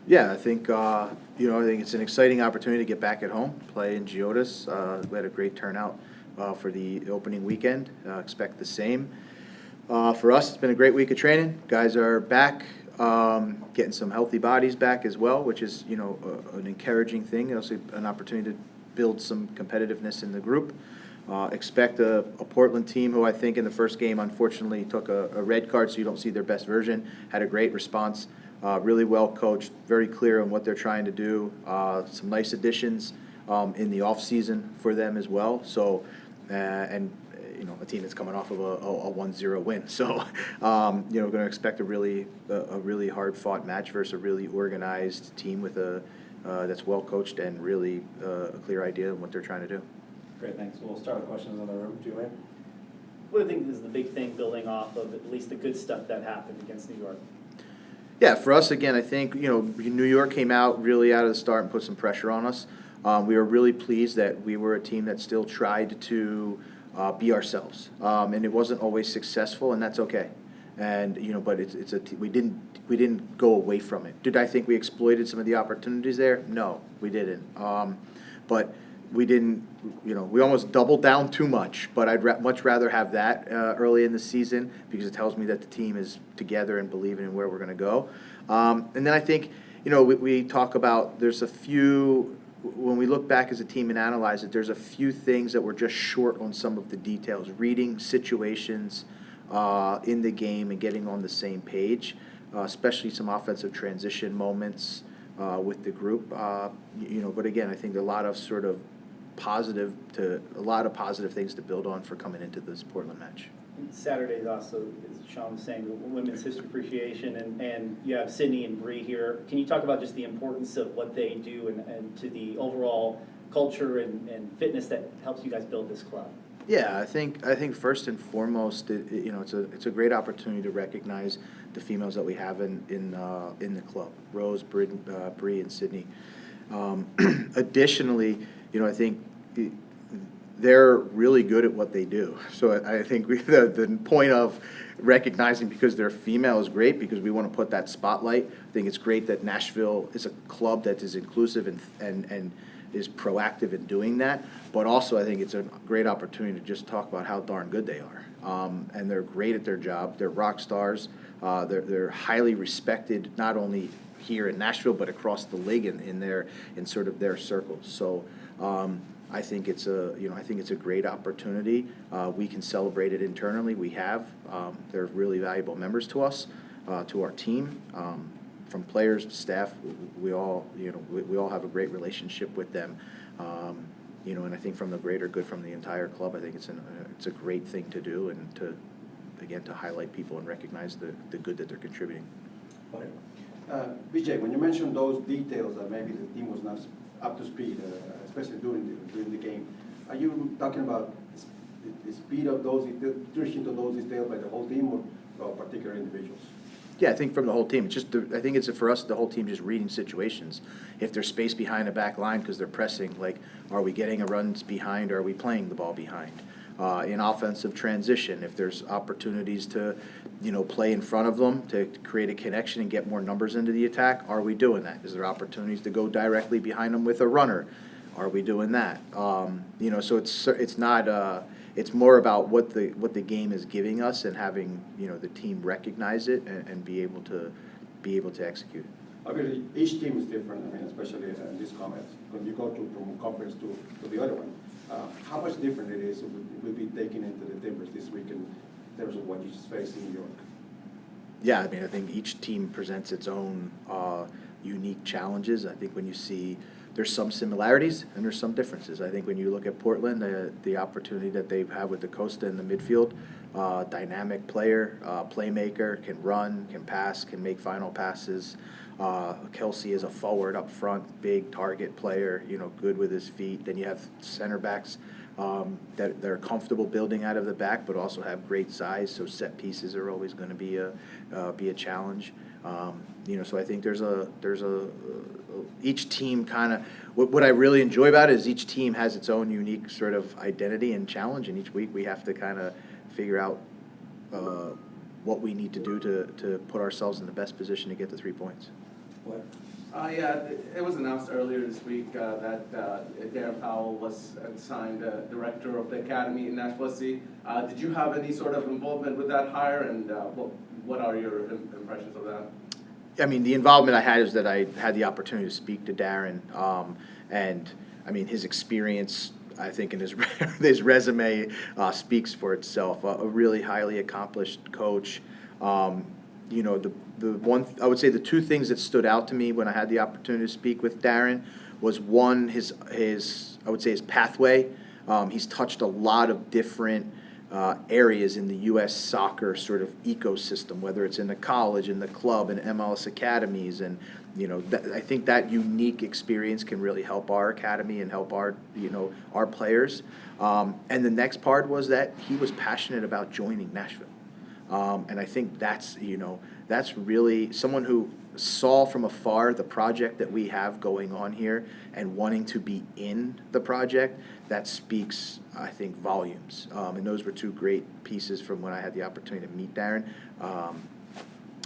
Yeah, I think I think it's an exciting opportunity to get back at home, play in Geodis. We had a great turnout for the opening weekend. Expect the same. For us, it's been a great week of training. Guys are back, getting some healthy bodies back as well, which is an encouraging thing. Also, an opportunity to build some competitiveness in the group. Expect a Portland team who I think in the first game unfortunately took a red card, so you don't see their best version. Had a great response. Really well coached, very clear on what they're trying to do. Some nice additions in the off season for them as well. So, a team that's coming off of a 1-0 win. So, going to expect a really hard fought match versus a really organized team with that's well coached and really a clear idea of what they're trying to do. Great, thanks. We'll start with questions in the room. Julian? What do you think is the big thing building off of at least the good stuff that happened against New York? Yeah, for us, again, I think, New York came out really out of the start and put some pressure on us. We were really pleased that we were a team that still tried to be ourselves. And it wasn't always successful, and that's okay. And, but we didn't go away from it. Did I think we exploited some of the opportunities there? No, we didn't. But we didn't, we almost doubled down too much, but I'd much rather have that early in the season because it tells me that the team is together and believing in where we're going to go. And then I think, we talk about there's a few, when we look back as a team and analyze it, there's a few things that we're just short on some of the details, reading situations in the game and getting on the same page, especially some offensive transition moments with the group. But again, I think a lot of positive things to build on for coming into this Portland match. Saturday is also, as Sean was saying, Women's History Appreciation, and you have Sydney and Bree here. Can you talk about just the importance of what they do and to the overall culture and fitness that helps you guys build this club? Yeah, I think first and foremost, it's a great opportunity to recognize the females that we have in the club, Rose, Bree, and Sydney. Additionally, I think they're really good at what they do. So I think the point of recognizing because they're female is great because we want to put that spotlight. I think it's great that Nashville is a club that is inclusive and is proactive in doing that. But also I think it's a great opportunity to just talk about how darn good they are. And they're great at their job. They're rock stars. They're highly respected, not only here in Nashville, but across the league in sort of their circles. So I think it's a great opportunity. We can celebrate it internally. We have. They're really valuable members to us, to our team. From players to staff, we all have a great relationship with them. And I think from the greater good from the entire club, I think it's a great thing to do and to highlight people and recognize the good that they're contributing. Vijay, when you mentioned those details that maybe the team was not up to speed, especially during the game, are you talking about the speed of those, attention to those details by the whole team or particular individuals? Yeah, I think from the whole team. I think it's for us, the whole team just reading situations. If there's space behind a back line because they're pressing, like, are we getting a runs behind or are we playing the ball behind? In offensive transition, if there's opportunities to, play in front of them to create a connection and get more numbers into the attack, are we doing that? Is there opportunities to go directly behind them with a runner? Are we doing that? So it's not. It's more about what the game is giving us and having the team recognize it and be able to execute it. Obviously, each team is different. I mean, especially in this comment, when you go from conference to the other one, how much different it is will be taken into the Timbers this week in terms of what you just faced in New York. Yeah, I mean, I think each team presents its own unique challenges. I think when you see there's some similarities and there's some differences. I think when you look at Portland, the opportunity that they have with DaCosta in the midfield, dynamic player, playmaker, can run, can pass, can make final passes. Kelsey is a forward up front, big target player, good with his feet. Then you have center backs that they're comfortable building out of the back, but also have great size. So set pieces are always going to be a challenge. So I think there's each team kind of what I really enjoy about it is each team has its own unique sort of identity and challenge, and each week we have to kind of figure out what we need to do to put ourselves in the best position to get the 3 points. What? Yeah, it was announced earlier this week that Darren Powell was assigned director of the academy in Nashville. Did you have any sort of involvement with that hire, and what are your impressions of that? I mean, the involvement I had is that I had the opportunity to speak to Darren, and I mean, his experience, I think, in his his resume speaks for itself. A really highly accomplished coach. You know, the one, I would say the two things that stood out to me when I had the opportunity to speak with Darren was one, his I would say his pathway. He's touched a lot of different areas in the U.S. soccer sort of ecosystem, whether it's in the college, in the club, and MLS academies, and you know, I think that unique experience can really help our academy and help our our players. And the next part was that he was passionate about joining Nashville. And I think that's really someone who saw from afar the project that we have going on here and wanting to be in the project. That speaks, I think, volumes. And those were two great pieces from when I had the opportunity to meet Darren.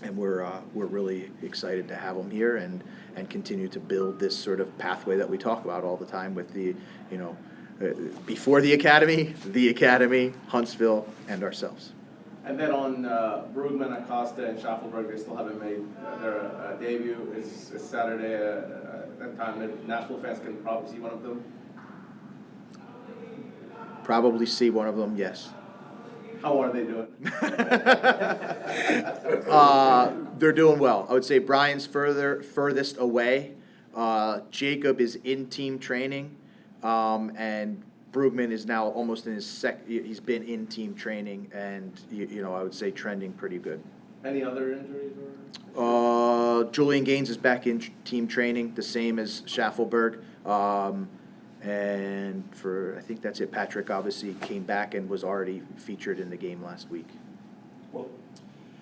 And we're really excited to have him here and continue to build this sort of pathway that we talk about all the time with the, before the academy, Huntsville, and ourselves. And then on Brugman, Acosta, and Schaffelberg, they still haven't made their debut. It's Saturday at a time that Nashville fans can probably see one of them. Probably see one of them, yes. How are they doing? They're doing well. I would say Brian's furthest away. Jacob is in team training, and Brugman is now almost in his he's been in team training, and I would say trending pretty good. Any other injuries? Or? Julian Gaines is back in team training, the same as Schaffelberg. And I think that's it. Patrick obviously came back and was already featured in the game last week. Well,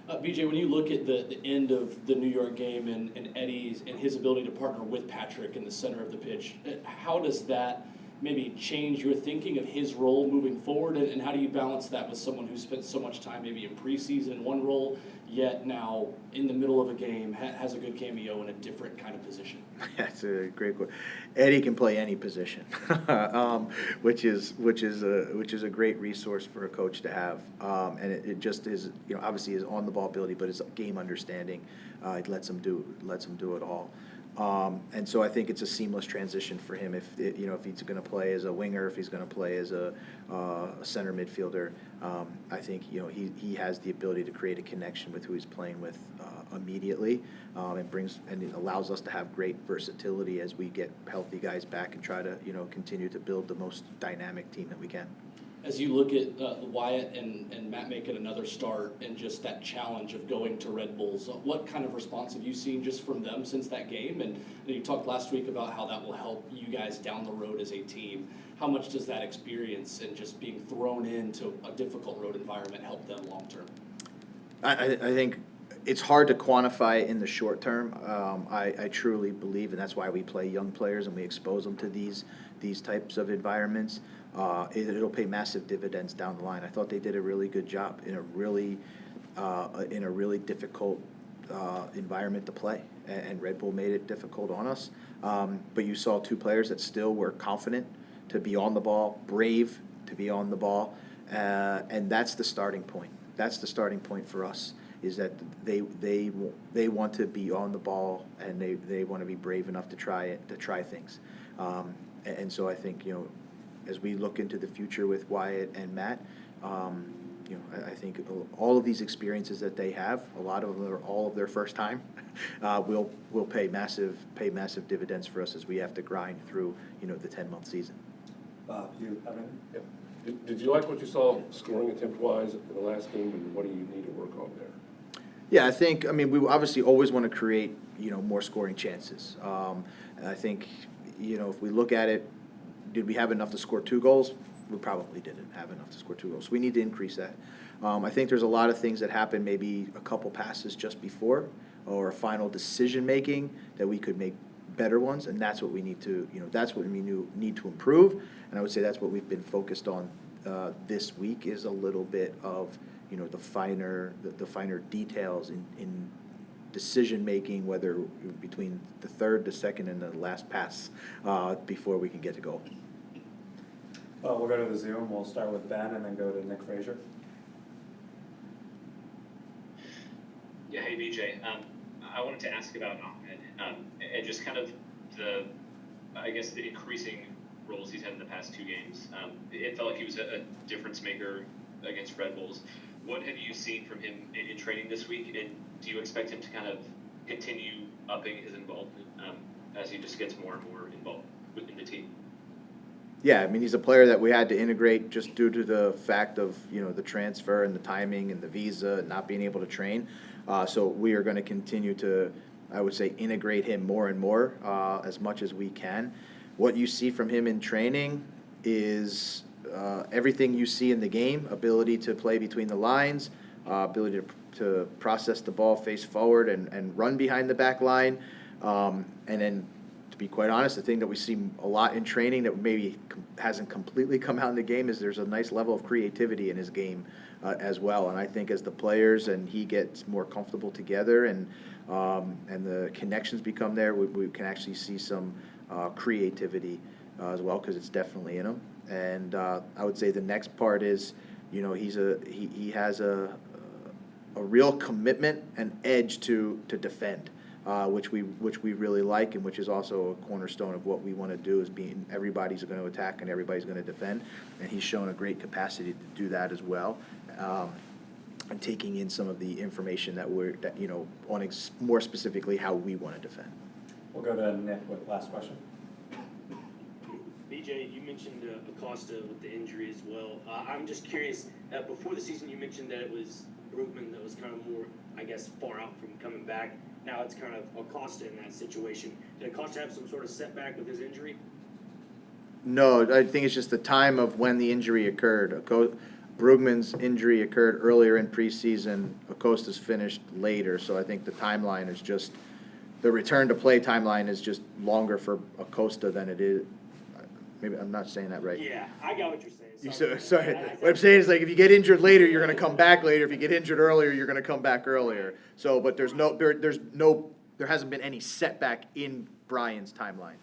BJ, when you look at the end of the New York game and Eddie's and his ability to partner with Patrick in the center of the pitch, how does that maybe change your thinking of his role moving forward, and how do you balance that with someone who spent so much time maybe in preseason in one role, yet now in the middle of a game has a good cameo in a different kind of position? That's a great question. Eddie can play any position, which is a great resource for a coach to have, and it just is obviously his on the ball ability, but his game understanding, it lets him do it all. And so I think it's a seamless transition for him if he's going to play as a winger, if he's going to play as a center midfielder. I think he has the ability to create a connection with who he's playing with immediately, and it allows us to have great versatility as we get healthy guys back and try to continue to build the most dynamic team that we can. As you look at Wyatt and Matt making another start and just that challenge of going to Red Bulls, what kind of response have you seen just from them since that game? And you talked last week about how that will help you guys down the road as a team. How much does that experience and just being thrown into a difficult road environment help them long term? I think it's hard to quantify in the short term. I truly believe, and that's why we play young players and we expose them to these types of environments. It'll pay massive dividends down the line. I thought they did a really good job in a really difficult environment to play, and Red Bull made it difficult on us. But you saw two players that still were confident to be on the ball, brave to be on the ball, and that's the starting point. That's the starting point for us. Is that they want to be on the ball, and they want to be brave enough to try things. And so I think as we look into the future with Wyatt and Matt, I think all of these experiences that they have, a lot of them are all of their first time, will pay massive dividends for us as we have to grind through the 10-month season. Bob, you have anything? Yeah. Did you like what you saw scoring attempt-wise in the last game, and what do you need to work on there? Yeah, we obviously always want to create more scoring chances. And I think if we look at it, did we have enough to score 2 goals? We probably didn't have enough to score 2 goals. So we need to increase that. I think there's a lot of things that happen, maybe a couple passes just before, or a final decision making that we could make better ones, and that's what we need to that's what we need to improve. And I would say that's what we've been focused on this week, is a little bit of the finer details in decision-making, whether between the third, the second, and the last pass, before we can get to goal. Well, we'll go to the Zoom. We'll start with Ben and then go to Nick Frazier. Yeah, hey BJ. I wanted to ask about Ahmed and just kind of the increasing roles he's had in the past 2 games. It felt like he was a difference maker against Red Bulls. What have you seen from him in training this week, and do you expect him to kind of continue upping his involvement as he just gets more and more involved within the team? Yeah, I mean, he's a player that we had to integrate just due to the fact of, the transfer and the timing and the visa and not being able to train. So we are going to continue to, I would say, integrate him more and more as much as we can. What you see from him in training is everything you see in the game: ability to play between the lines, ability to process the ball face forward and run behind the back line. And then, to be quite honest, the thing that we see a lot in training that maybe hasn't completely come out in the game is there's a nice level of creativity in his game as well. And I think as the players and he gets more comfortable together and the connections become there, we can actually see some creativity as well, because it's definitely in him. And I would say the next part is, he has a real commitment and edge to defend. Which we really like, and which is also a cornerstone of what we want to do, is being everybody's going to attack and everybody's going to defend, and he's shown a great capacity to do that as well, and taking in some of the information that on more specifically how we want to defend. We'll go to Nick with last question. BJ, you mentioned Acosta with the injury as well. I'm just curious, before the season you mentioned that it was Brugman that was kind of more, I guess, far out from coming back. Now it's kind of Acosta in that situation. Did Acosta have some sort of setback with his injury? No, I think it's just the time of when the injury occurred. Brugman's injury occurred earlier in preseason. Acosta's finished later, so I think the timeline is just the return to play timeline is just longer for Acosta than it is. Maybe I'm not saying that right. Yeah, I got what you're saying. Sorry. What I'm saying is, like, if you get injured later, you're going to come back later. If you get injured earlier, you're going to come back earlier. So, but there hasn't been any setback in Brian's timeline.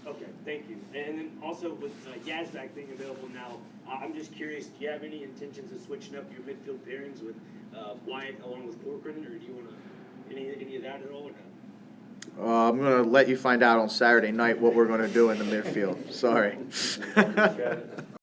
Okay, thank you. And then also with Yazdak being available now, I'm just curious, do you have any intentions of switching up your midfield pairings with Wyatt along with Corcoran, or do you want to any of that at all, or no? I'm going to let you find out on Saturday night what we're going to do in the midfield. Sorry.